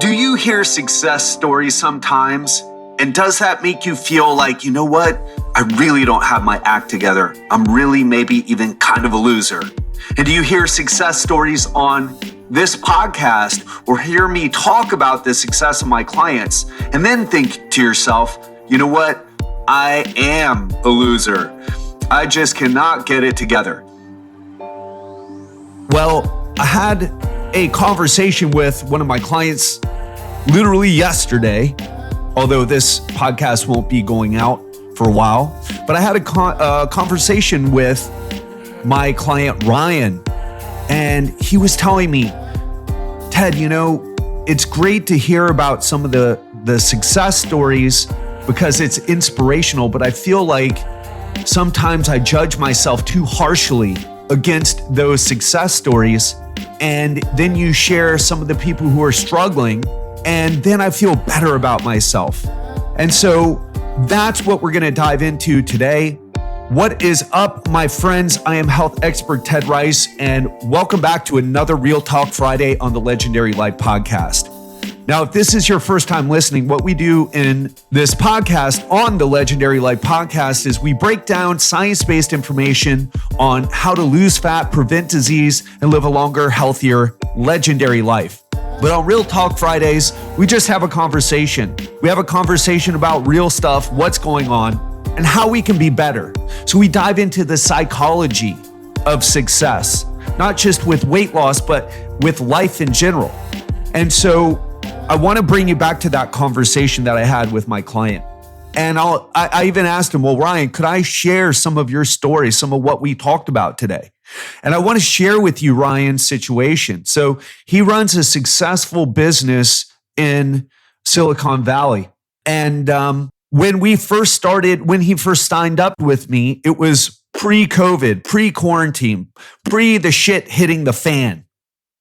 Do you hear success stories sometimes? And does that make you feel like, you know what? I really don't have my act together. I'm really maybe even kind of a loser. And do you hear success stories on this podcast or hear me talk about the success of my clients and then think to yourself, you know what? I am a loser. I just cannot get it together. Well, I had a conversation with one of my clients literally yesterday, although this podcast won't be going out for a while. But I had a conversation with my client, Ryan, and he was telling me, Ted, you know, it's great to hear about some of the success stories because it's inspirational, but I feel like sometimes I judge myself too harshly against those success stories. And then you share some of the people who are struggling, and then I feel better about myself. And so that's what we're going to dive into today. What is up, my friends? I am health expert Ted Ryce, and welcome back to another Real Talk Friday on the Legendary Life Podcast. Now, if this is your first time listening, what we do in this podcast on the Legendary Life Podcast is we break down science-based information on how to lose fat, prevent disease, and live a longer, healthier, legendary life. But on Real Talk Fridays, we just have a conversation. We have a conversation about real stuff, what's going on, and how we can be better. So we dive into the psychology of success, not just with weight loss, but with life in general. And so I want to bring you back to that conversation that I had with my client. And I even asked him, well, Ryan, could I share some of your stories, some of what we talked about today? And I want to share with you Ryan's situation. So he runs a successful business in Silicon Valley. And when he first signed up with me, it was pre-COVID, pre-quarantine, pre the shit hitting the fan.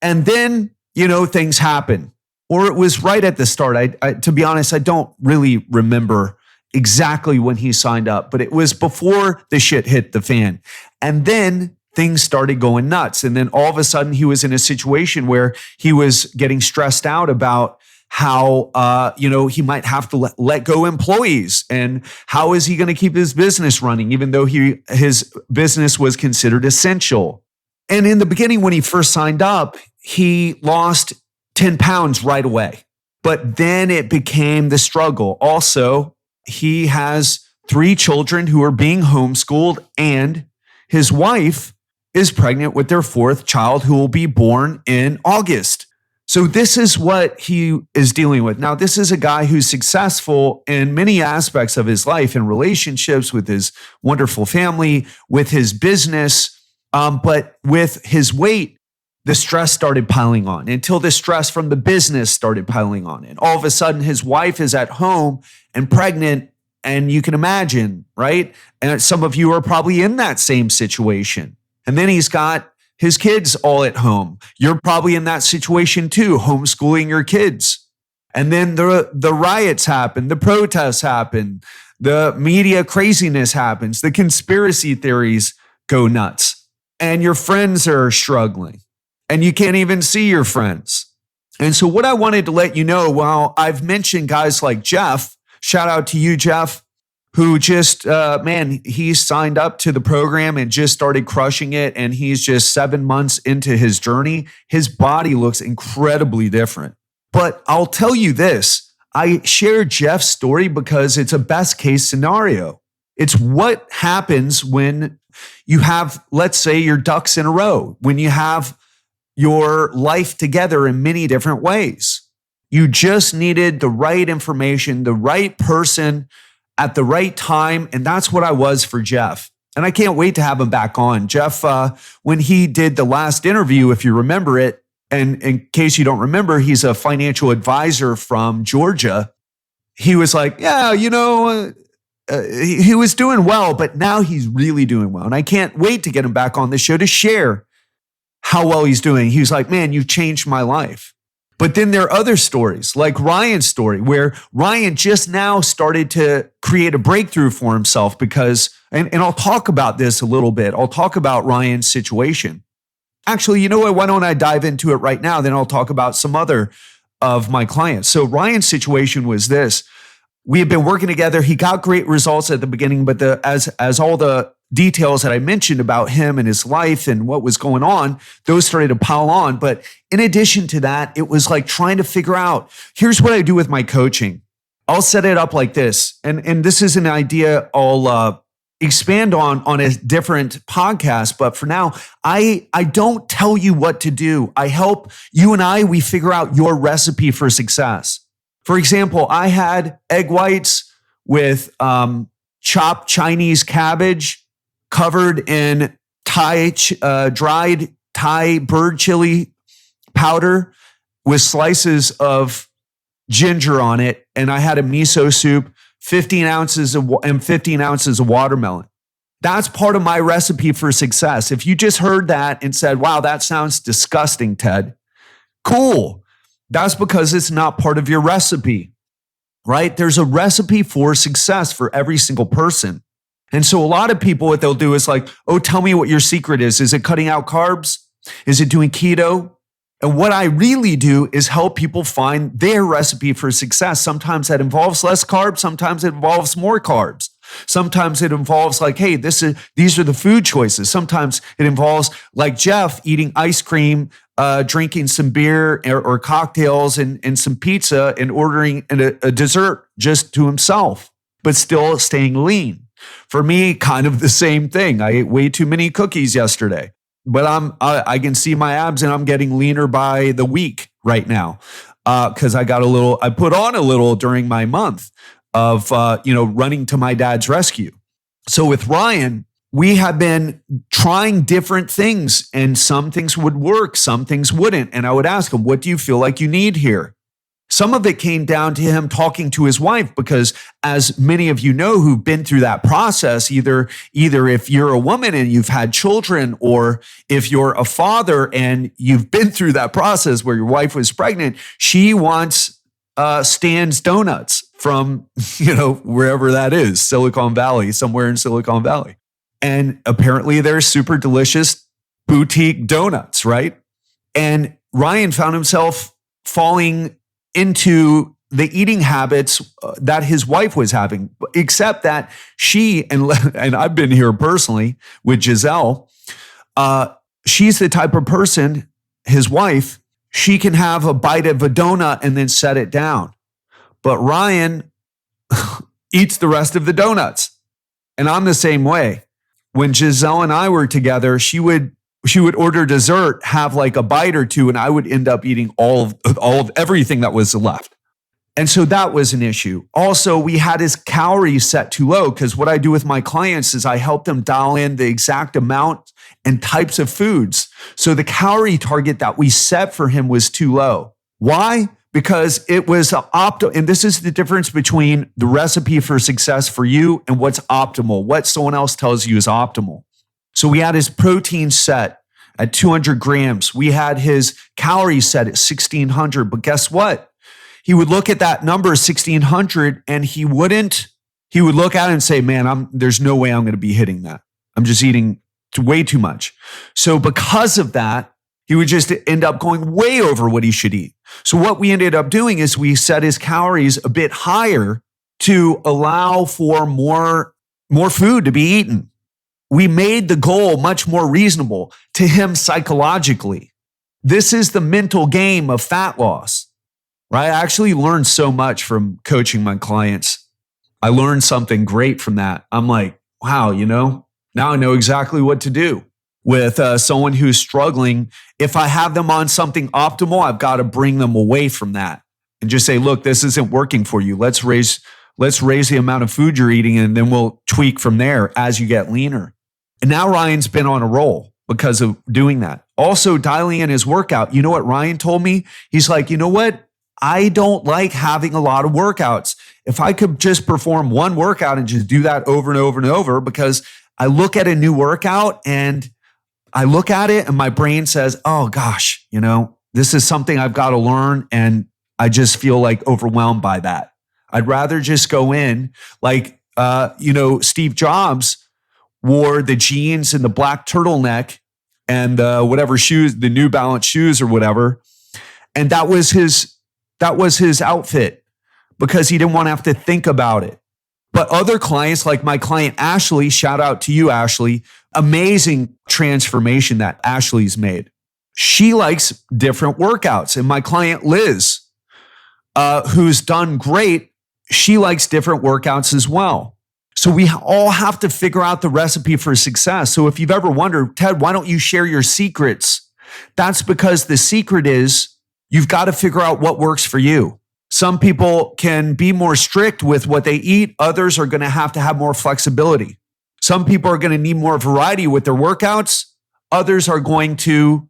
And then, things happen. Or it was right at the start. I to be honest, I don't really remember exactly when he signed up, but it was before the shit hit the fan. And then things started going nuts. And then all of a sudden he was in a situation where he was getting stressed out about how, he might have to let go employees. And how is he going to keep his business running, even though his business was considered essential? And in the beginning, when he first signed up, he lost 10 pounds right away. But then it became the struggle. Also, he has 3 children who are being homeschooled, and his wife is pregnant with their 4th child who will be born in August. So this is what he is dealing with. Now, this is a guy who's successful in many aspects of his life, in relationships, with his wonderful family, with his business, but with his weight, the stress started piling on until the stress from the business started piling on. And all of a sudden, his wife is at home and pregnant. And you can imagine, right? And some of you are probably in that same situation. And then he's got his kids all at home. You're probably in that situation too, homeschooling your kids. And then the riots happen, the protests happen, the media craziness happens, the conspiracy theories go nuts. And your friends are struggling. And you can't even see your friends. And so what I wanted to let you know, well, I've mentioned guys like Jeff, shout out to you, Jeff, who just, he signed up to the program and just started crushing it. And he's just 7 months into his journey. His body looks incredibly different. But I'll tell you this, I share Jeff's story because it's a best case scenario. It's what happens when you have, let's say, your ducks in a row, when you have your life together in many different ways. You just needed the right information, the right person at the right time. And that's what I was for Jeff. And I can't wait to have him back on. Jeff, when he did the last interview, if you remember it, and in case you don't remember, he's a financial advisor from Georgia. He was like, yeah, he was doing well, but now he's really doing well. And I can't wait to get him back on the show to share how well he's doing. He was like, man, you've changed my life. But then there are other stories like Ryan's story, where Ryan just now started to create a breakthrough for himself because, and I'll talk about this a little bit. I'll talk about Ryan's situation. Actually, you know what? Why don't I dive into it right now? Then I'll talk about some other of my clients. So Ryan's situation was this. We had been working together. He got great results at the beginning, but as all the details that I mentioned about him and his life and what was going on, those started to pile on. But in addition to that, it was like trying to figure out, here's what I do with my coaching. I'll set it up like this. And this is an idea I'll expand on a different podcast. But for now, I don't tell you what to do. I help you and we figure out your recipe for success. For example, I had egg whites with chopped Chinese cabbage covered in dried Thai bird chili powder with slices of ginger on it. And I had a miso soup, 15 ounces of watermelon. That's part of my recipe for success. If you just heard that and said, wow, that sounds disgusting, Ted, cool. That's because it's not part of your recipe, right? There's a recipe for success for every single person. And so a lot of people, what they'll do is like, oh, tell me what your secret is. Is it cutting out carbs? Is it doing keto? And what I really do is help people find their recipe for success. Sometimes that involves less carbs. Sometimes it involves more carbs. Sometimes it involves like, hey, these are the food choices. Sometimes it involves like Jeff eating ice cream, drinking some beer or cocktails and some pizza and ordering a dessert just to himself, but still staying lean. For me, kind of the same thing. I ate way too many cookies yesterday, but I can see my abs and I'm getting leaner by the week right now because I put on a little during my month of running to my dad's rescue. So with Ryan, we have been trying different things, and some things would work, some things wouldn't. And I would ask him, what do you feel like you need here? Some of it came down to him talking to his wife, because as many of you know who've been through that process, either if you're a woman and you've had children, or if you're a father and you've been through that process where your wife was pregnant, she wants Stan's Donuts from, wherever that is, Silicon Valley, somewhere in Silicon Valley. And apparently they're super delicious boutique donuts, right? And Ryan found himself falling into the eating habits that his wife was having, except that she, and I've been here personally with Giselle, she's the type of person, his wife, she can have a bite of a donut and then set it down. But Ryan eats the rest of the donuts. And I'm the same way. When Giselle and I were together, she would order dessert, have like a bite or two, and I would end up eating all of everything that was left. And so that was an issue. Also, we had his calories set too low, because what I do with my clients is I help them dial in the exact amount and types of foods. So the calorie target that we set for him was too low. Why? Because it was optimal. And this is the difference between the recipe for success for you and what's optimal, what someone else tells you is optimal. So we had his protein set at 200 grams. We had his calories set at 1,600. But guess what? He would look at that number, 1,600, and he would look at it and say, man, there's no way I'm going to be hitting that. I'm just eating way too much. So because of that, he would just end up going way over what he should eat. So what we ended up doing is we set his calories a bit higher to allow for more food to be eaten. We made the goal much more reasonable to him psychologically. This is the mental game of fat loss, right? I actually learned so much from coaching my clients. I learned something great from that. I'm like, wow, now I know exactly what to do with someone who's struggling. If I have them on something optimal, I've got to bring them away from that and just say, look, this isn't working for you. Let's raise the amount of food you're eating, and then we'll tweak from there as you get leaner. And now Ryan's been on a roll because of doing that. Also dialing in his workout. You know what Ryan told me? He's like, you know what? I don't like having a lot of workouts. If I could just perform one workout and just do that over and over and over, because I look at a new workout and I look at it and my brain says, oh gosh, this is something I've got to learn. And I just feel like overwhelmed by that. I'd rather just go in like, Steve Jobs wore the jeans and the black turtleneck and whatever shoes, the New Balance shoes or whatever. And that was his That was his outfit because he didn't want to have to think about it. But other clients, like my client Ashley, shout out to you, Ashley, amazing transformation that Ashley's made. She likes different workouts. And my client Liz, who's done great, she likes different workouts as well. So we all have to figure out the recipe for success. So if you've ever wondered, Ted, why don't you share your secrets? That's because the secret is you've got to figure out what works for you. Some people can be more strict with what they eat. Others are going to have more flexibility. Some people are going to need more variety with their workouts. Others are going to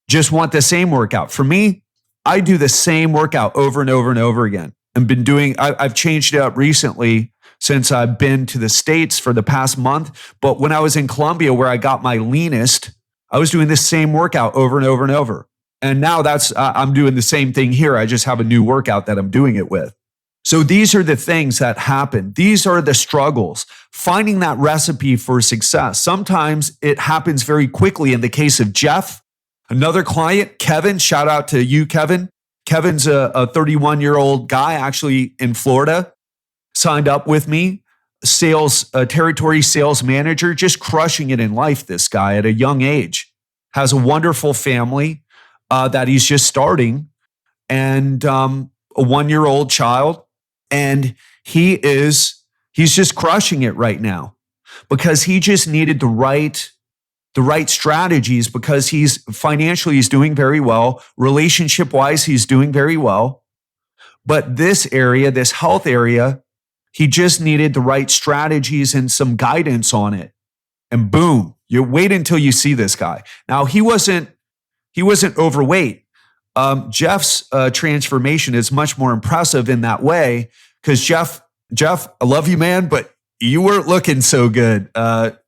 just want the same workout. For me, I do the same workout over and over and over again. I've changed it up recently since I've been to the States for the past month. But when I was in Colombia, where I got my leanest, I was doing the same workout over and over and over. And now I'm doing the same thing here. I just have a new workout that I'm doing it with. So these are the things that happen. These are the struggles. Finding that recipe for success. Sometimes it happens very quickly. In the case of Jeff, another client, Kevin, shout out to you, Kevin. Kevin's a 31-year-old guy, actually in Florida, signed up with me, territory sales manager, just crushing it in life, this guy at a young age. Has a wonderful family that he's just starting, and a 1-year-old child. And he's just crushing it right now because he just needed the right strategies, because he's doing very well. Relationship wise, he's doing very well. But this area, this health area, he just needed the right strategies and some guidance on it. And boom, you wait until you see this guy. Now, he wasn't overweight. Jeff's transformation is much more impressive in that way because Jeff, I love you, man, but you weren't looking so good.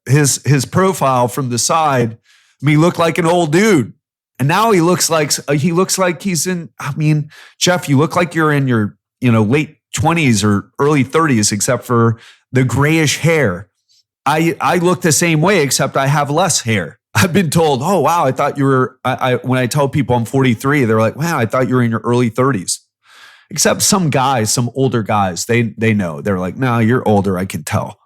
His profile from the side, he looked like an old dude, and now he looks like he's in. I mean, Jeff, you look like you're in your late 20s or early 30s, except for the grayish hair. I look the same way, except I have less hair. I've been told, oh, wow, I thought you were, when I tell people I'm 43, they're like, wow, I thought you were in your early 30s. Except some older guys, they know. They're like, no, you're older, I can tell.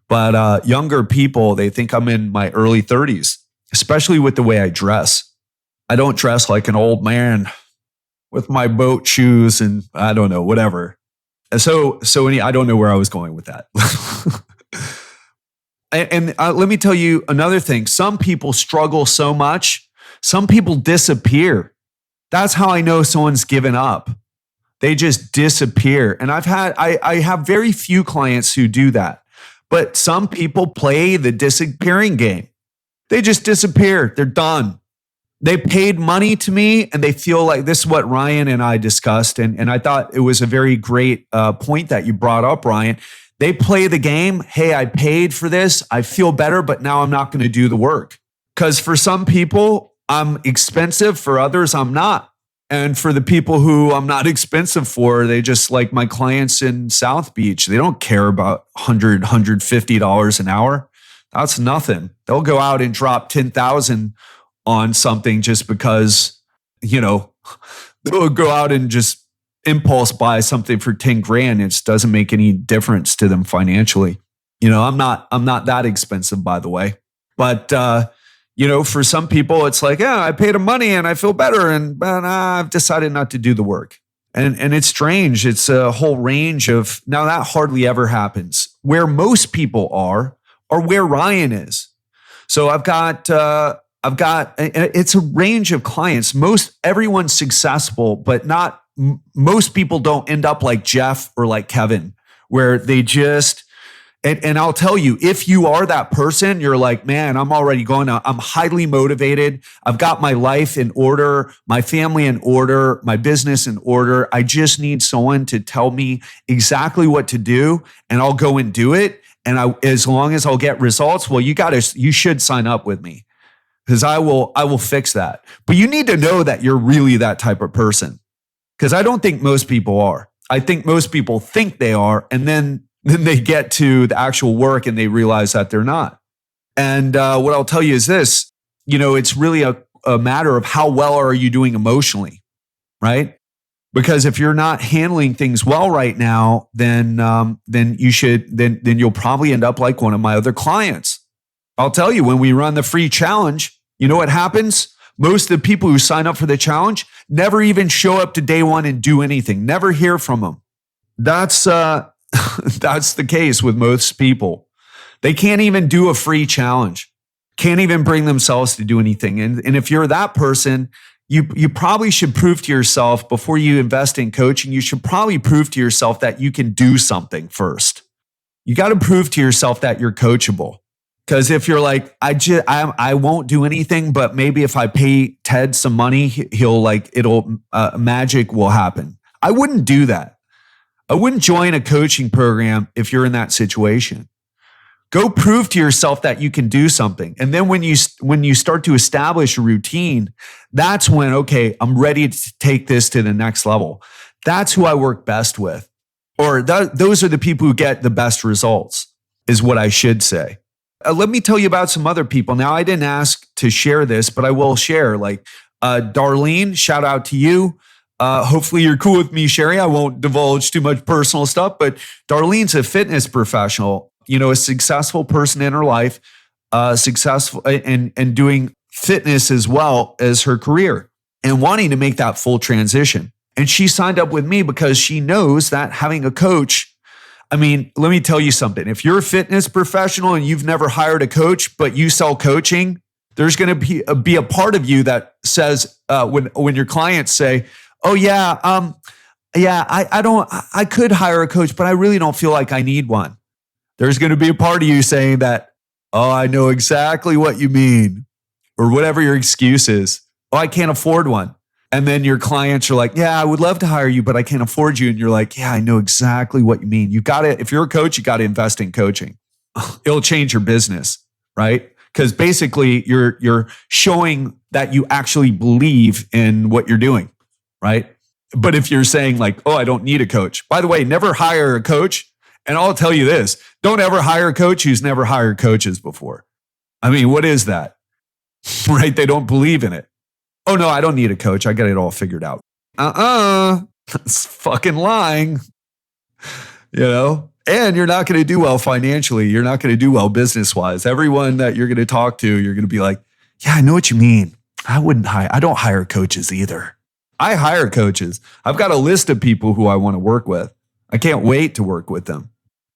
But younger people, they think I'm in my early 30s, especially with the way I dress. I don't dress like an old man with my boat shoes and I don't know, whatever. So I don't know where I was going with that. And let me tell you another thing. Some people struggle so much. Some people disappear. That's how I know someone's given up. They just disappear. And I have very few clients who do that. But some people play the disappearing game. They just disappear. They're done. They paid money to me and they feel like this is what Ryan and I discussed. And I thought it was a very great point that you brought up, Ryan. They play the game. Hey, I paid for this. I feel better, but now I'm not going to do the work. Because for some people, I'm expensive. For others, I'm not. And for the people who I'm not expensive for, they just like my clients in South Beach. They don't care about $100, $150 an hour. That's nothing. They'll go out and drop 10,000 on something just because, they'll go out and just impulse buy something for 10 grand. It doesn't make any difference to them financially. I'm not that expensive, by the way. But, for some people, it's like, yeah, I paid them money and I feel better. But I've decided not to do the work. And it's strange. It's a whole range of, now that hardly ever happens. Where most people are where Ryan is. So I've got, it's a range of clients. Everyone's successful, but not, most people don't end up like Jeff or like Kevin, where they just, and I'll tell you, if you are that person, you're like, man, I'm already going out. I'm highly motivated. I've got my life in order, my family in order, my business in order. I just need someone to tell me exactly what to do and I'll go and do it. And as long as I'll get results, well, you should sign up with me because I will fix that. But you need to know that you're really that type of person. Because I don't think most people are. I think most people think they are, and then they get to the actual work and they realize that they're not. And what I'll tell you is this, it's really a matter of how well are you doing emotionally, right? Because if you're not handling things well right now, then you'll probably end up like one of my other clients. I'll tell you, when we run the free challenge, you know what happens? Most of the people who sign up for the challenge never even show up to day one and do anything. Never hear from them. That's the case with most people. They can't even do a free challenge. Can't even bring themselves to do anything. And if you're that person, you probably should prove to yourself before you invest in coaching, you should probably prove to yourself that you can do something first. You got to prove to yourself that you're coachable. Because if you're like, I won't do anything, but maybe if I pay Ted some money, magic will happen. I wouldn't do that. I wouldn't join a coaching program if you're in that situation. Go prove to yourself that you can do something. And then when you start to establish a routine, that's when, okay, I'm ready to take this to the next level. That's who I work best with. Or those are the people who get the best results, is what I should say. Let me tell you about some other people. Now, I didn't ask to share this, but I will share. Like Darlene, shout out to you. Hopefully you're cool with me sharing. I won't divulge too much personal stuff, but Darlene's a fitness professional, a successful person in her life, successful and doing fitness as well as her career and wanting to make that full transition. And she signed up with me because she knows that having a coach, let me tell you something. If you're a fitness professional and you've never hired a coach, but you sell coaching, there's going to be a part of you that says, when your clients say, oh yeah, I could hire a coach, but I really don't feel like I need one. There's going to be a part of you saying that, oh, I know exactly what you mean, or whatever your excuse is. Oh, I can't afford one. And then your clients are like, yeah, I would love to hire you, but I can't afford you. And you're like, yeah, I know exactly what you mean. If you're a coach, you got to invest in coaching. It'll change your business, right? Because basically you're showing that you actually believe in what you're doing, right? But if you're saying like, oh, I don't need a coach. By the way, never hire a coach. And I'll tell you this, don't ever hire a coach who's never hired coaches before. What is that? Right? They don't believe in it. Oh no, I don't need a coach. I got it all figured out. That's fucking lying. And you're not going to do well financially. You're not going to do well business-wise. Everyone that you're going to talk to, you're going to be like, yeah, I know what you mean. I don't hire coaches either. I hire coaches. I've got a list of people who I want to work with. I can't wait to work with them.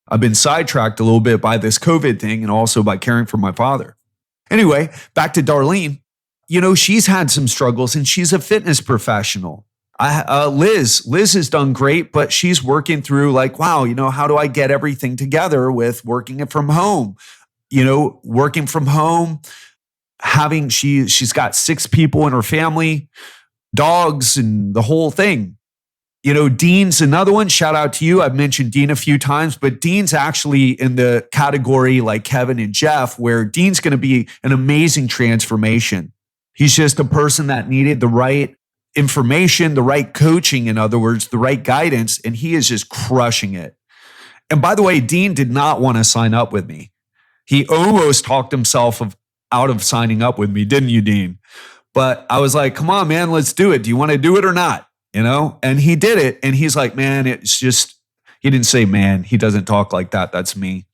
I've been sidetracked a little bit by this COVID thing and also by caring for my father. Anyway, back to Darlene. She's had some struggles and she's a fitness professional. Liz has done great, but she's working through like, wow, how do I get everything together with working from home? Working from home, she's got 6 people in her family, dogs and the whole thing. Dean's another one. Shout out to you. I've mentioned Dean a few times, but Dean's actually in the category like Kevin and Jeff, where Dean's going to be an amazing transformation. He's just a person that needed the right information, the right coaching, in other words, the right guidance, and he is just crushing it. And by the way, Dean did not want to sign up with me. He almost talked himself out of signing up with me, didn't you, Dean? But I was like, come on, man, let's do it. Do you want to do it or not? And he did it. And he's like, man, it's just, he didn't say, man, he doesn't talk like that. That's me.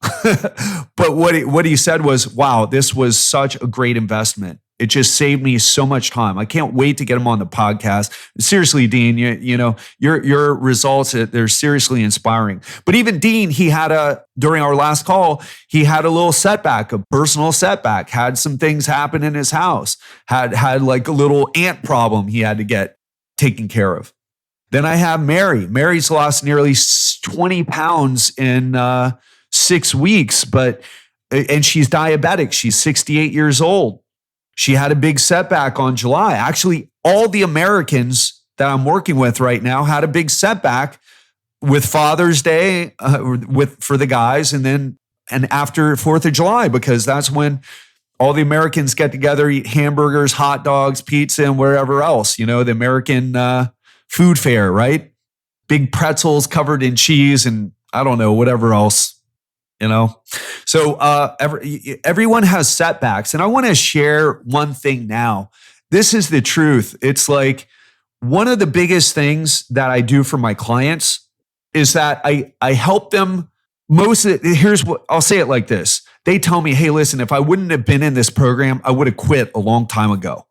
But what he said was, wow, this was such a great investment. It just saved me so much time. I can't wait to get him on the podcast. Seriously, Dean, your results, they're seriously inspiring. But even Dean, during our last call, he had a little setback, a personal setback, had some things happen in his house, had like a little ant problem he had to get taken care of. Then I have Mary. Mary's lost nearly 20 pounds in 6 weeks, and she's diabetic. She's 68 years old. She had a big setback on July. Actually, all the Americans that I'm working with right now had a big setback with Father's Day for the guys, and after 4th of July, because that's when all the Americans get together, eat hamburgers, hot dogs, pizza, and wherever else. The American food fair, right? Big pretzels covered in cheese and I don't know, whatever else. So everyone has setbacks. And I want to share one thing now. This is the truth. It's like one of the biggest things that I do for my clients is that I help them here's what I'll say it like this. They tell me, hey, listen, if I wouldn't have been in this program, I would have quit a long time ago.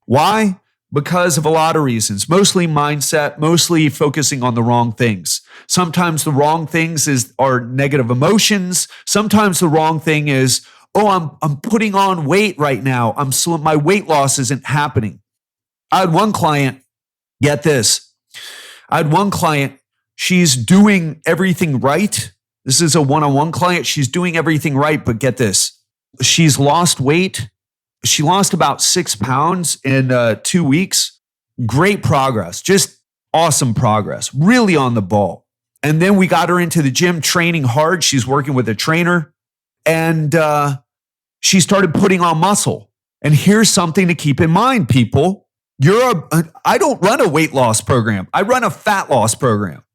Why? Because of a lot of reasons, mostly mindset, mostly focusing on the wrong things. Sometimes the wrong things are negative emotions. Sometimes the wrong thing is, oh, I'm putting on weight right now. My weight loss isn't happening. I had one client, get this. I had one client, she's doing everything right. This is a one-on-one client. She's doing everything right, but get this. She's lost weight. She lost about 6 pounds in 2 weeks. Great progress, just awesome progress, really on the ball. And then we got her into the gym training hard. She's working with a trainer and she started putting on muscle. And here's something to keep in mind, people. I don't run a weight loss program. I run a fat loss program.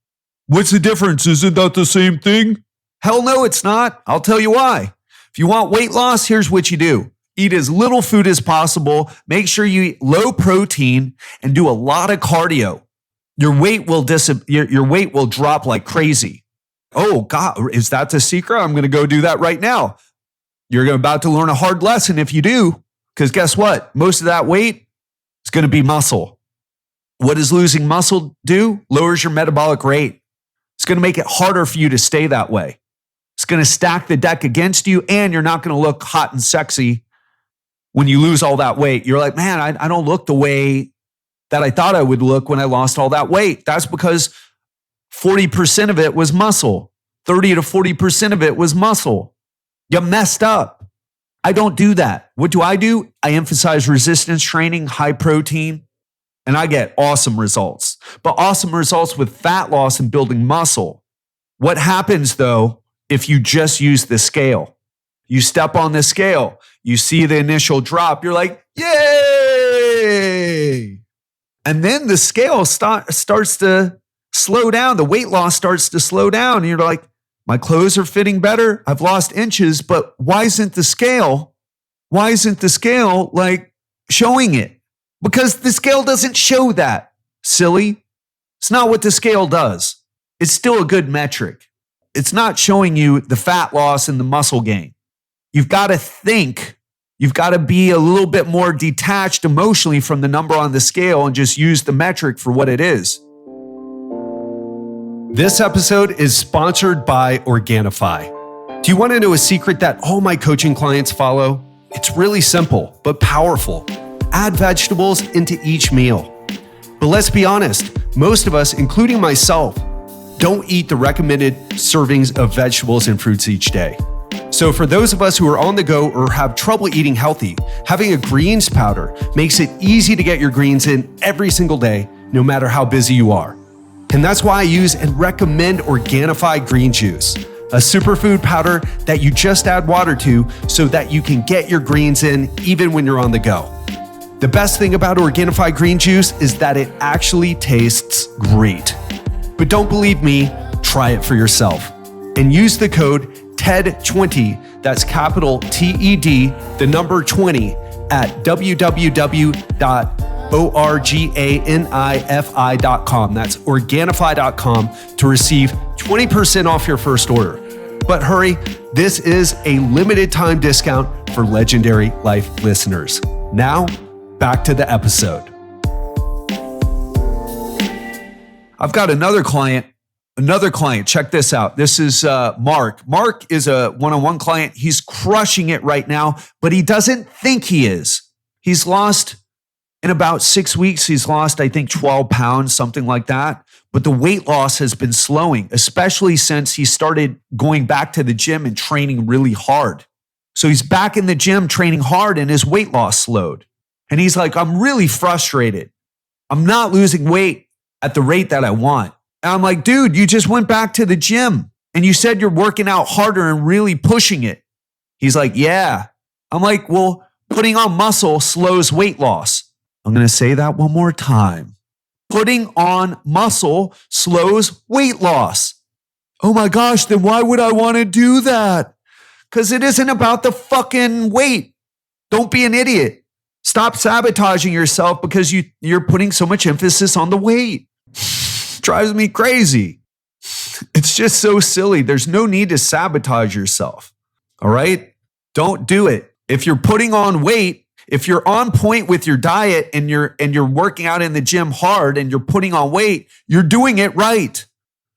What's the difference? Isn't that the same thing? Hell no, it's not. I'll tell you why. If you want weight loss, here's what you do. Eat as little food as possible. Make sure you eat low protein and do a lot of cardio. Your weight will drop like crazy. Oh God, is that the secret? I'm going to go do that right now. You're about to learn a hard lesson if you do, because guess what? Most of that weight is going to be muscle. What does losing muscle do? Lowers your metabolic rate. It's going to make it harder for you to stay that way. It's going to stack the deck against you, and you're not going to look hot and sexy when you lose all that weight. You're like, man, I don't look the way that I thought I would look when I lost all that weight. That's because 40% of it was muscle. 30 to 40% of it was muscle. You messed up. I don't do that. What do? I emphasize resistance training, high protein, and I get awesome results. But awesome results with fat loss and building muscle. What happens though if you just use the scale? You step on the scale, you see the initial drop, you're like, yay! And then the scale starts to slow down. The weight loss starts to slow down. And you're like, my clothes are fitting better. I've lost inches, but why isn't the scale like showing it? Because the scale doesn't show that, silly. It's not what the scale does. It's still a good metric. It's not showing you the fat loss and the muscle gain. You've got to think. You've got to be a little bit more detached emotionally from the number on the scale and just use the metric for what it is. This episode is sponsored by Organifi. Do you want to know a secret that all my coaching clients follow? It's really simple, but powerful. Add vegetables into each meal. But let's be honest, most of us, including myself, don't eat the recommended servings of vegetables and fruits each day. So for those of us who are on the go or have trouble eating healthy, having a greens powder makes it easy to get your greens in every single day, no matter how busy you are. And that's why I use and recommend Organifi green juice, a superfood powder that you just add water to so that you can get your greens in even when you're on the go. The best thing about Organifi green juice is that it actually tastes great. But don't believe me, try it for yourself. And use the code TED20, that's capital TED, the number 20, at www.organifi.com. That's Organifi.com to receive 20% off your first order. But hurry, this is a limited time discount for Legendary Life listeners. Now, back to the episode. I've got another client. Check this out. This is Mark. Mark is a one-on-one client. He's crushing it right now, but he doesn't think he is. He's lost, in about 6 weeks, he's lost, I think, 12 pounds, something like that. But the weight loss has been slowing, especially since he started going back to the gym and training really hard. So he's back in the gym training hard and his weight loss slowed. And he's like, I'm really frustrated. I'm not losing weight at the rate that I want. And I'm like, dude, you just went back to the gym and you said you're working out harder and really pushing it. He's like, yeah. I'm like, well, putting on muscle slows weight loss. I'm going to say that one more time. Putting on muscle slows weight loss. Oh my gosh, then why would I want to do that? Because it isn't about the fucking weight. Don't be an idiot. Stop sabotaging yourself because you're putting so much emphasis on the weight. Drives me crazy. It's just so silly. There's no need to sabotage yourself. All right? Don't do it. If you're putting on weight, if you're on point with your diet and you're working out in the gym hard and you're putting on weight, you're doing it right.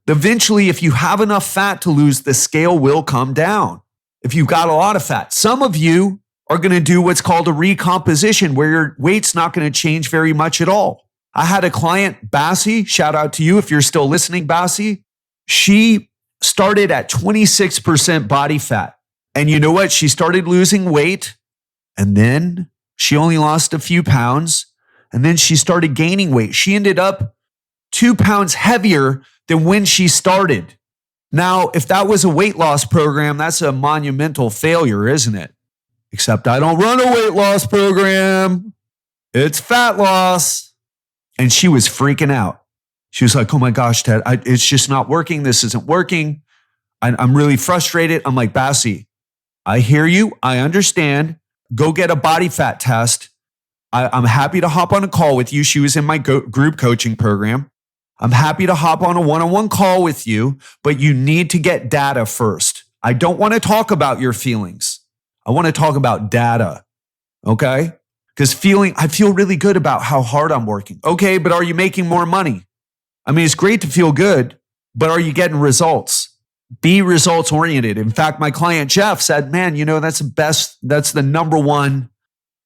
Eventually, if you have enough fat to lose, the scale will come down. If you've got a lot of fat, some of you are going to do what's called a recomposition where your weight's not going to change very much at all. I had a client, Bassie, shout out to you if you're still listening, Bassie. She started at 26% body fat. And you know what? She started losing weight and then she only lost a few pounds and then she started gaining weight. She ended up 2 pounds heavier than when she started. Now, if that was a weight loss program, that's a monumental failure, isn't it? Except I don't run a weight loss program. It's fat loss. And she was freaking out. She was like, oh my gosh, Ted, it's just not working. This isn't working. I'm really frustrated. I'm like, Bassie, I hear you. I understand. Go get a body fat test. I'm happy to hop on a call with you. She was in my group coaching program. I'm happy to hop on a one-on-one call with you, but you need to get data first. I don't want to talk about your feelings. I want to talk about data, okay? Because I feel really good about how hard I'm working. Okay, but are you making more money? I mean, it's great to feel good, but are you getting results? Be results oriented. In fact, my client Jeff said, man, that's the number one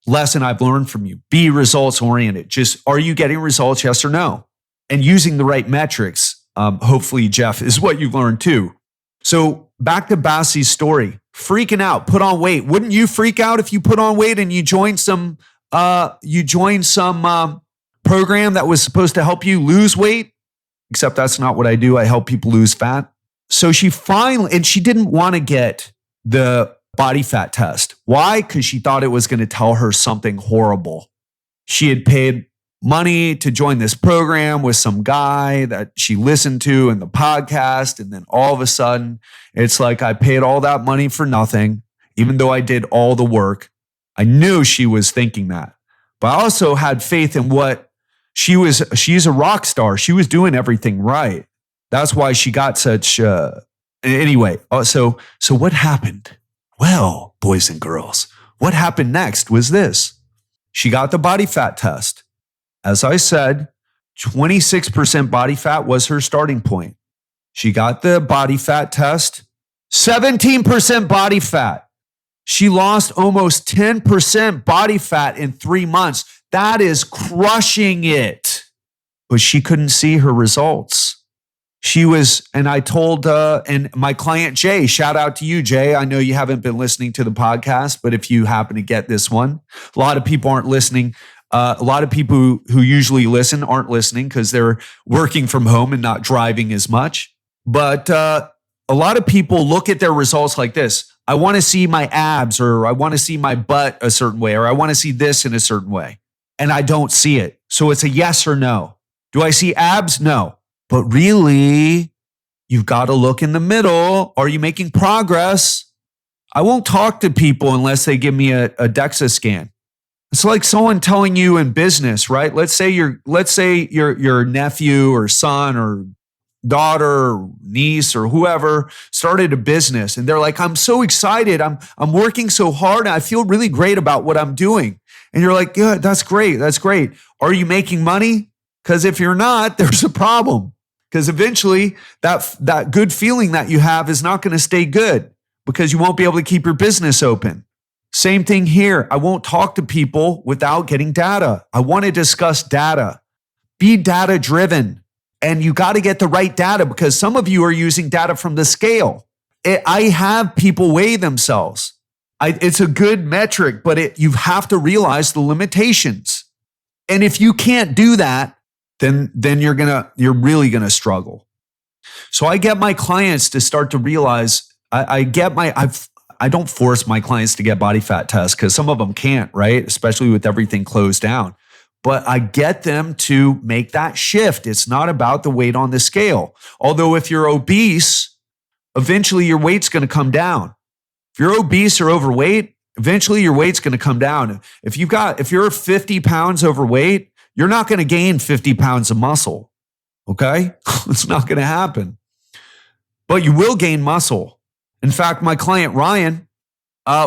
lesson I've learned from you. Be results oriented. Just, are you getting results, yes or no? And using the right metrics, hopefully, Jeff, is what you've learned too. So back to Bassie's story, freaking out, put on weight. Wouldn't you freak out if you put on weight and you joined some program that was supposed to help you lose weight? Except that's not what I do. I help people lose fat. So she didn't want to get the body fat test. Why? Because she thought it was going to tell her something horrible. She had paid money to join this program with some guy that she listened to in the podcast. And then all of a sudden, it's like I paid all that money for nothing, even though I did all the work. I knew she was thinking that. But I also had faith in what she's a rock star. She was doing everything right. That's why she got such, anyway. So what happened? Well, boys and girls, what happened next was this. She got the body fat test. As I said, 26% body fat was her starting point. She got the body fat test, 17% body fat. She lost almost 10% body fat in 3 months. That is crushing it. But she couldn't see her results. And I told, and my client Jay, shout out to you, Jay. I know you haven't been listening to the podcast, but if you happen to get this one, a lot of people aren't listening. A lot of people who usually listen aren't listening because they're working from home and not driving as much. But a lot of people look at their results like this. I want to see my abs, or I want to see my butt a certain way, or I want to see this in a certain way. And I don't see it. So it's a yes or no. Do I see abs? No. But really, you've got to look in the middle. Are you making progress? I won't talk to people unless they give me a DEXA scan. It's like someone telling you in business, right? Let's say your nephew or son or daughter or niece or whoever started a business and they're like, I'm so excited. I'm working so hard and I feel really great about what I'm doing. And you're like, yeah, that's great. That's great. Are you making money? Because if you're not, there's a problem. Because eventually that good feeling that you have is not going to stay good because you won't be able to keep your business open. Same thing here. I won't talk to people without getting data. I want to discuss data. Be data driven. And you got to get the right data because some of you are using data from the scale. I have people weigh themselves. It's a good metric, but you have to realize the limitations. And if you can't do that, then you're really gonna struggle. So I get my clients to start to realize. I don't force my clients to get body fat tests because some of them can't, right? Especially with everything closed down. But I get them to make that shift. It's not about the weight on the scale. Although if you're obese, eventually your weight's going to come down. If you're obese or overweight, Eventually your weight's going to come down. If you're 50 pounds overweight, you're not going to gain 50 pounds of muscle. Okay? It's not going to happen. But you will gain muscle. In fact, my client Ryan,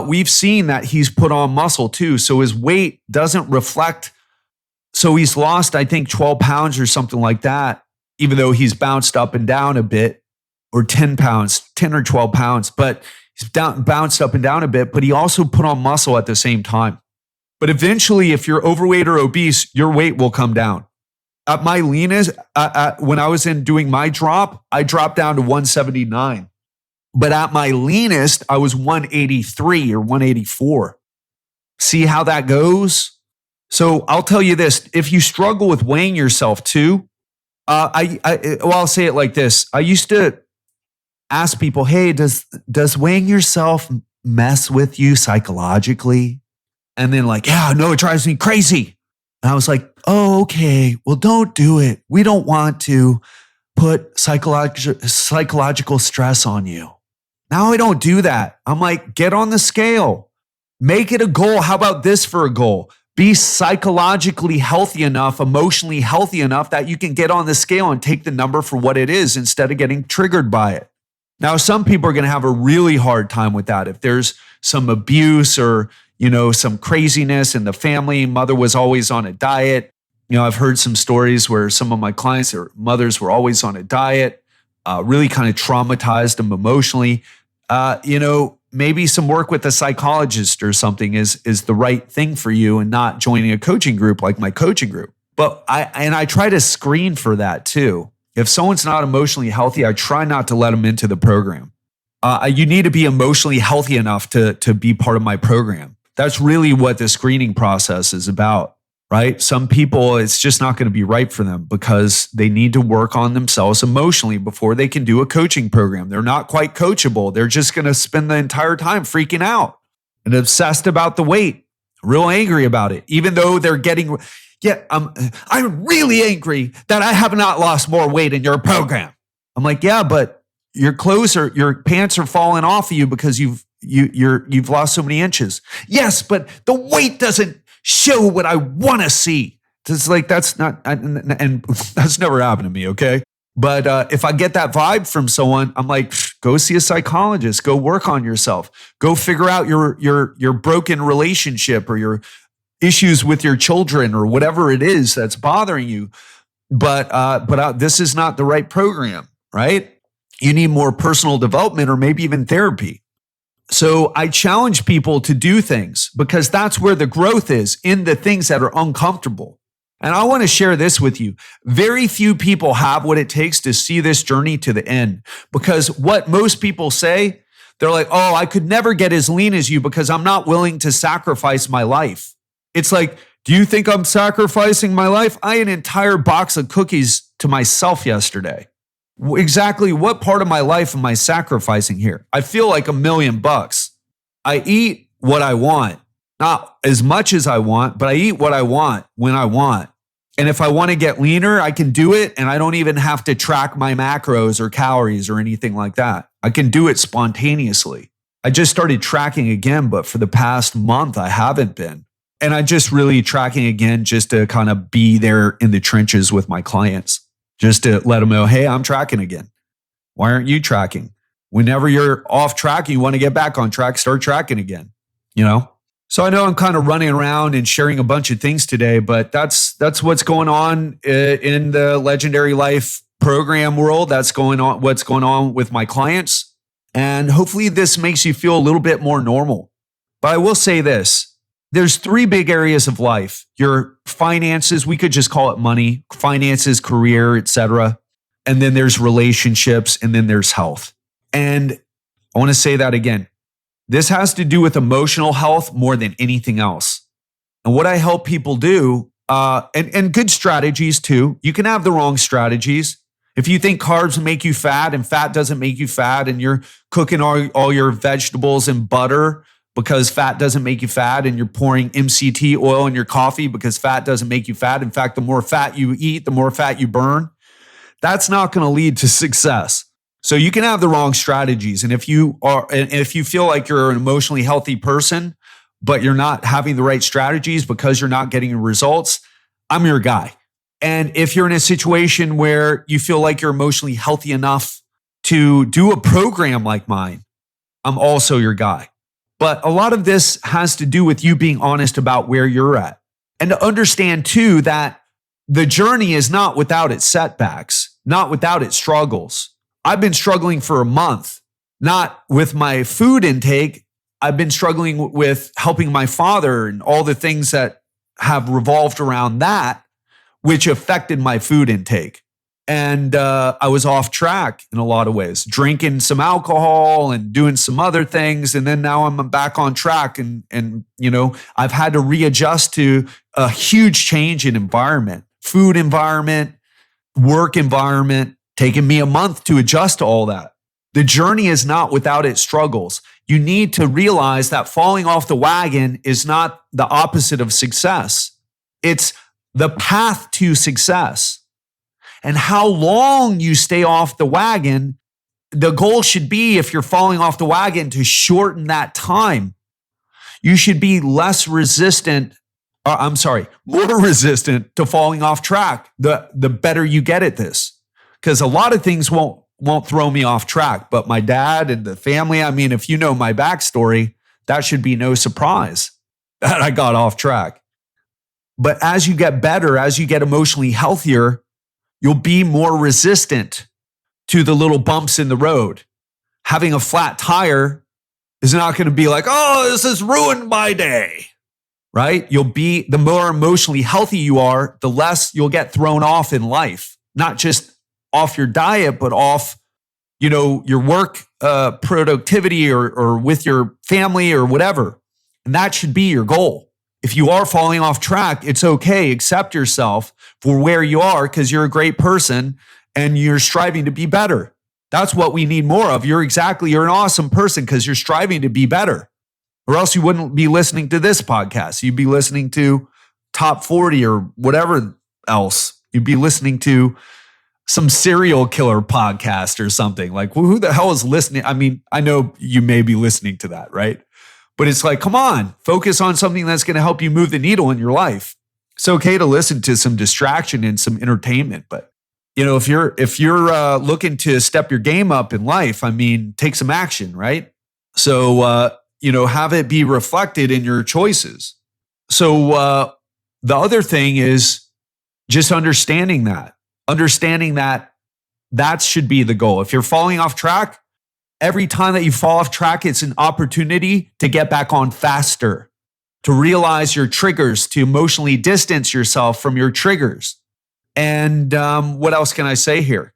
we've seen that he's put on muscle too. So his weight doesn't reflect. So he's lost, I think, 12 pounds or something like that, even though he's bounced up and down a bit, or 10 or 12 pounds. But he's bounced up and down a bit, but he also put on muscle at the same time. But eventually, if you're overweight or obese, your weight will come down. At my leanest, when I was doing my drop, I dropped down to 179. But at my leanest, I was 183 or 184. See how that goes? So I'll tell you this. If you struggle with weighing yourself too, I'll say it like this. I used to ask people, hey, does weighing yourself mess with you psychologically? And then like, yeah, no, it drives me crazy. And I was like, oh, okay, well, don't do it. We don't want to put psychological stress on you. Now I don't do that. I'm like, get on the scale. Make it a goal. How about this for a goal? Be psychologically healthy enough, emotionally healthy enough that you can get on the scale and take the number for what it is instead of getting triggered by it. Now, some people are going to have a really hard time with that. If there's some abuse or, some craziness in the family, mother was always on a diet. I've heard some stories where some of my clients, their mothers were always on a diet, really kind of traumatized them emotionally. Maybe some work with a psychologist or something is the right thing for you, and not joining a coaching group like my coaching group. But I try to screen for that too. If someone's not emotionally healthy, I try not to let them into the program. You need to be emotionally healthy enough to be part of my program. That's really what the screening process is about, right? Some people, it's just not going to be right for them because they need to work on themselves emotionally before they can do a coaching program. They're not quite coachable. They're just going to spend the entire time freaking out and obsessed about the weight, real angry about it, even though they're getting, I'm really angry that I have not lost more weight in your program. I'm like, yeah, but your pants are falling off of you because you've lost so many inches. Yes, but the weight doesn't show what I want to see. It's like, that's not, and that's never happened to me, okay? But if I get that vibe from someone, I'm like, go see a psychologist, go work on yourself, go figure out your broken relationship or your issues with your children or whatever it is that's bothering you. But this is not the right program, right? You need more personal development or maybe even therapy. So I challenge people to do things because that's where the growth is, in the things that are uncomfortable. And I want to share this with you. Very few people have what it takes to see this journey to the end, because what most people say, they're like, oh, I could never get as lean as you because I'm not willing to sacrifice my life. It's like, do you think I'm sacrificing my life? I ate an entire box of cookies to myself yesterday. Exactly what part of my life am I sacrificing here? I feel like $1 million. I eat what I want, not as much as I want, but I eat what I want when I want. And if I want to get leaner, I can do it. And I don't even have to track my macros or calories or anything like that. I can do it spontaneously. I just started tracking again, but for the past month, I haven't been. And I just really tracking again just to kind of be there in the trenches with my clients, just to let them know, hey, I'm tracking again. Why aren't you tracking? Whenever you're off track, you want to get back on track, start tracking again, So I know I'm kind of running around and sharing a bunch of things today, but that's what's going on in the Legendary Life program world. That's what's going on with my clients. And hopefully this makes you feel a little bit more normal. But I will say this. There's 3 big areas of life. Your finances, we could just call it money, finances, career, etc. And then there's relationships, and then there's health. And I want to say that again. This has to do with emotional health more than anything else. And what I help people do, and good strategies too. You can have the wrong strategies. If you think carbs make you fat and fat doesn't make you fat, and you're cooking all your vegetables in butter because fat doesn't make you fat, and you're pouring MCT oil in your coffee because fat doesn't make you fat. In fact, the more fat you eat, the more fat you burn. That's not going to lead to success. So you can have the wrong strategies. And if you feel like you're an emotionally healthy person, but you're not having the right strategies because you're not getting results, I'm your guy. And if you're in a situation where you feel like you're emotionally healthy enough to do a program like mine, I'm also your guy. But a lot of this has to do with you being honest about where you're at. And to understand too that the journey is not without its setbacks, not without its struggles. I've been struggling for a month, not with my food intake. I've been struggling with helping my father and all the things that have revolved around that, which affected my food intake. And I was off track in a lot of ways, drinking some alcohol and doing some other things. And then now I'm back on track. And I've had to readjust to a huge change in environment, food environment, work environment, taking me a month to adjust to all that. The journey is not without its struggles. You need to realize that falling off the wagon is not the opposite of success. It's the path to success. And how long you stay off the wagon, the goal should be, if you're falling off the wagon, to shorten that time. You should be more resistant to falling off track, the better you get at this. Because a lot of things won't throw me off track, but my dad and the family, if you know my backstory, that should be no surprise that I got off track. But as you get better, as you get emotionally healthier, you'll be more resistant to the little bumps in the road. Having a flat tire is not going to be like, oh, this has ruined my day, right? The more emotionally healthy you are, the less you'll get thrown off in life, not just off your diet, but off, your work productivity or with your family or whatever. And that should be your goal. If you are falling off track, it's okay. Accept yourself for where you are because you're a great person and you're striving to be better. That's what we need more of. You're an awesome person because you're striving to be better. Or else you wouldn't be listening to this podcast. You'd be listening to Top 40 or whatever else. You'd be listening to some serial killer podcast or something. Like, who the hell is listening? I know you may be listening to that, right? But it's like, come on, focus on something that's going to help you move the needle in your life. It's okay to listen to some distraction and some entertainment, but if you're looking to step your game up in life, take some action, right? So have it be reflected in your choices. So the other thing is just understanding that should be the goal. If you're falling off track, every time that you fall off track, it's an opportunity to get back on faster, to realize your triggers, to emotionally distance yourself from your triggers. And what else can I say here?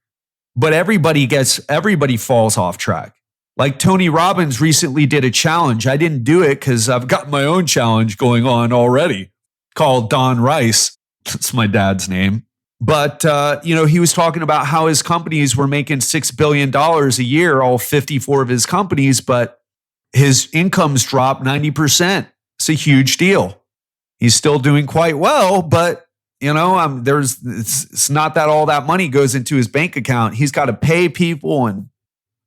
But everybody falls off track. Like Tony Robbins recently did a challenge. I didn't do it because I've got my own challenge going on already called Don Ryce. That's my dad's name. But, he was talking about how his companies were making $6 billion a year, all 54 of his companies, but his income's dropped 90%. It's a huge deal. He's still doing quite well, but, it's not that all that money goes into his bank account. He's got to pay people and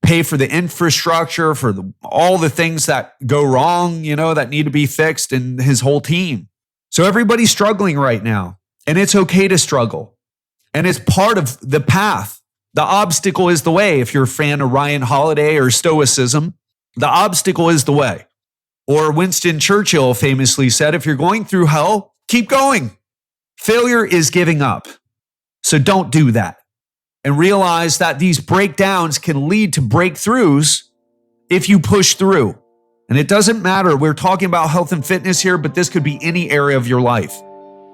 pay for the infrastructure, for all the things that go wrong, that need to be fixed, and his whole team. So everybody's struggling right now, and it's okay to struggle. And it's part of the path. The obstacle is the way. If you're a fan of Ryan Holiday or Stoicism, the obstacle is the way. Or Winston Churchill famously said, if you're going through hell, keep going. Failure is giving up. So don't do that. And realize that these breakdowns can lead to breakthroughs if you push through. And it doesn't matter. We're talking about health and fitness here, but this could be any area of your life.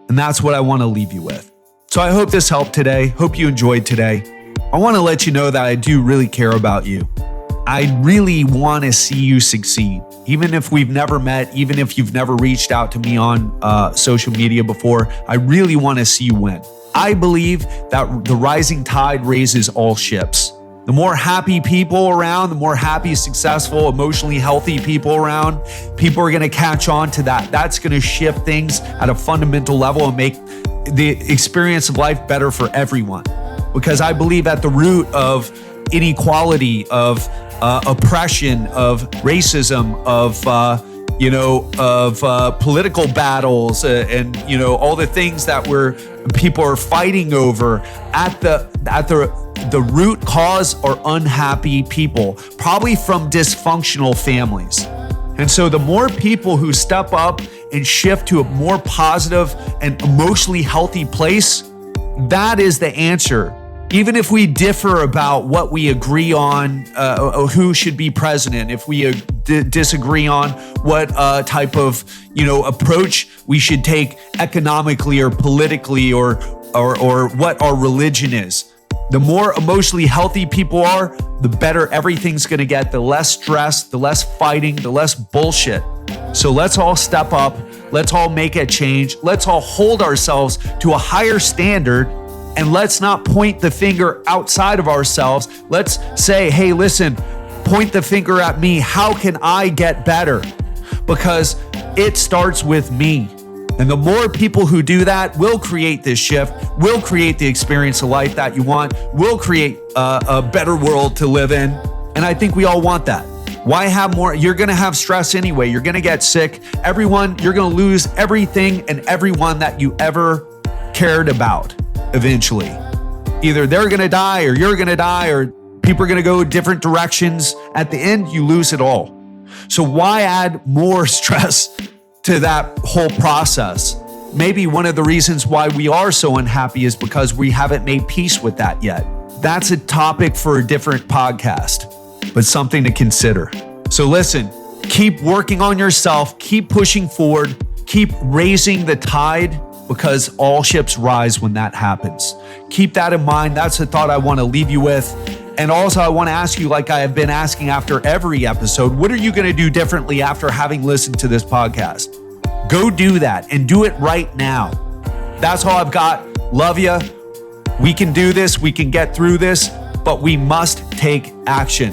And that's what I want to leave you with. So I hope this helped today. Hope you enjoyed today. I want to let you know that I do really care about you. I really want to see you succeed. Even if we've never met, even if you've never reached out to me on social media before, I really want to see you win. I believe that the rising tide raises all ships. The more happy people around, the more happy, successful, emotionally healthy people around, people are going to catch on to that. That's going to shift things at a fundamental level and make the experience of life better for everyone. Because I believe at the root of inequality, of oppression, of racism, of of political battles and all the things that people are fighting over. At the root cause are unhappy people, probably from dysfunctional families. And so the more people who step up and shift to a more positive and emotionally healthy place, that is the answer. Even if we differ about what we agree on, who should be president, if we disagree on what type of approach we should take economically or politically, or what our religion is, the more emotionally healthy people are, the better everything's going to get. The less stress, the less fighting, the less bullshit. So let's all step up. Let's all make a change. Let's all hold ourselves to a higher standard. And let's not point the finger outside of ourselves. Let's say, hey, listen, point the finger at me. How can I get better? Because it starts with me. And the more people who do that will create this shift, will create the experience of life that you want, will create a better world to live in. And I think we all want that. Why have more? You're going to have stress anyway. You're going to get sick. You're going to lose everything and everyone that you ever cared about. Eventually, either they're going to die or you're going to die, or people are going to go different directions. At the end, you lose it all. So why add more stress to that whole process? Maybe one of the reasons why we are so unhappy is because we haven't made peace with that yet. That's a topic for a different podcast, but something to consider. So listen, keep working on yourself, keep pushing forward, keep raising the tide, because all ships rise when that happens. Keep that in mind. That's the thought I want to leave you with. And also, I want to ask you, like I have been asking after every episode, what are you going to do differently after having listened to this podcast? Go do that and do it right now. That's all I've got. Love you. We can do this. We can get through this, but we must take action.